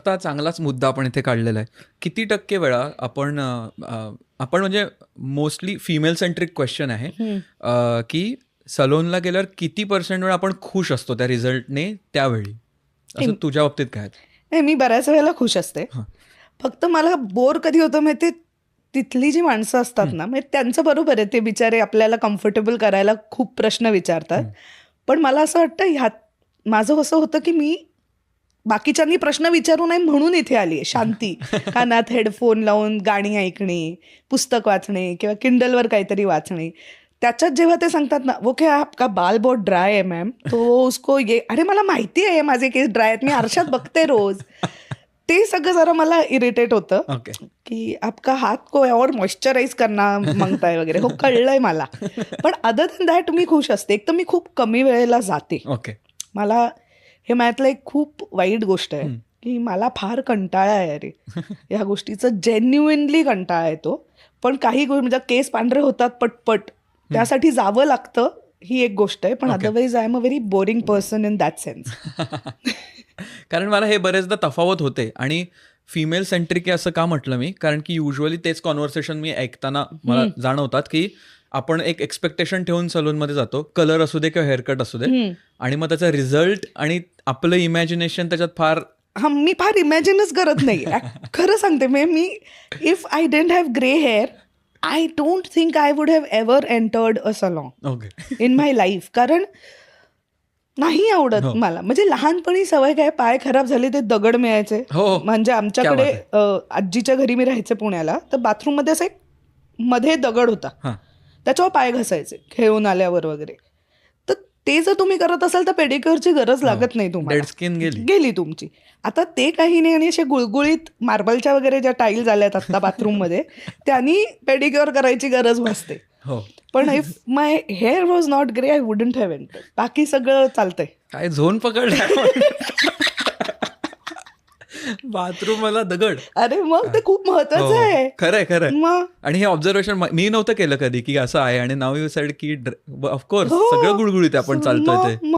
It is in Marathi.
आता चांगलाच मुद्दा आपण इथे काढलेला आहे. किती टक्के वेळा आपण आपण म्हणजे मोस्टली फिमेल सेंट्रिक क्वेश्चन आहे की सलोनला गेल्यावर किती % वेळा आपण खुश असतो त्या रिझल्टने त्यावेळी, असं तुझ्या बाबतीत काय? नाही, मी बऱ्याच वेळेला खुश असते. फक्त मला बोर कधी होतं माहिती, तिथली जी माणसं असतात ना, म्हणजे त्यांचं बरोबर आहे, ते बिचारे आपल्याला कम्फर्टेबल करायला खूप प्रश्न विचारतात. पण मला असं वाटतं ह्यात माझं असं होतं की मी बाकीच्यांनी प्रश्न विचारू नये म्हणून इथे आली आहे. शांती, कानात हेडफोन लावून गाणी ऐकणे, पुस्तक वाचणे किंवा किंडलवर काहीतरी वाचणे. त्याच्यात जेव्हा ते सांगतात ना, वो क्या आपका बाल बहुत ड्राय है मॅम, तो उसको ये, अरे मला माहिती आहे माझे केस ड्राय आहेत, मी आरशात बघते रोज. ते सगळं जरा मला इरिटेट होतं की आपका हात को और मॉइश्चराईज करना मागताय वगैरे. हो, कळलंय मला. पण अदर दॅन दॅट मी खुश असते. एक तर मी खूप कमी वेळेला जाते. मला हे माझ्यातलं एक खूप वाईट गोष्ट आहे की मला फार कंटाळा आहे अरे ह्या गोष्टीचं, जेन्युइनली कंटाळा येतो. पण काही म्हणजे केस पांढरे होतात पटपट, त्यासाठी जावं लागतं, ही एक गोष्ट आहे. पण otherwise I am a very boring person in that sense. कारण मला हे बरेचदा तफावत होते. आणि फिमेल सेंट्रिक असं का म्हटलं मी, कारण की युजली तेच कॉन्व्हर्सेशन मी ऐकताना मला जाणवतात की आपण एक एक्सपेक्टेशन ठेवून सलूनमध्ये जातो, कलर असू दे किंवा हेअरकट असू दे, आणि मग त्याचा रिझल्ट आणि आपलं इमॅजिनेशन त्याच्यात फार मी फार इमॅजिनच करत नाही. खरं सांगते, me if I didn't have grey hair, I don't think I would have ever entered a salon in my life. कारण नाही आवडत मला. म्हणजे लहानपणी सवय काय, पाय खराब झाले ते दगड मिळायचे. म्हणजे आमच्याकडे आजीच्या घरी मी राहायचे पुण्याला, तर बाथरूम मध्ये असं एक मध्ये दगड होता, त्याच्यावर पाय घासायचे खेळून आल्यावर वगैरे. तर ते जर तुम्ही करत असाल तर पेडिक्युअरची गरज लागत नाही तुम्हाला, डेड स्किन गेली तुमची. आता ते काही नाही. आणि असे गुळगुळीत मार्बलच्या वगैरे ज्या टाईल झाल्यात आता बाथरूम मध्ये, त्यांनी पेडिक्युअर करायची गरज भासते. पण if my hair was not grey, I wouldn't have entered. बाकी सगळं चालतंय. काय झोन पकडलं बाथरूम मला दगड. अरे मग ते खूप महत्वाचं आहे. खरंय. आणि हे ऑब्झर्वेशन मी नव्हतं केलं कधी की असं आहे. आणि नाव यू सेड की ऑफकोर्स सगळं गुळगुळीत आपण चालतोय ते.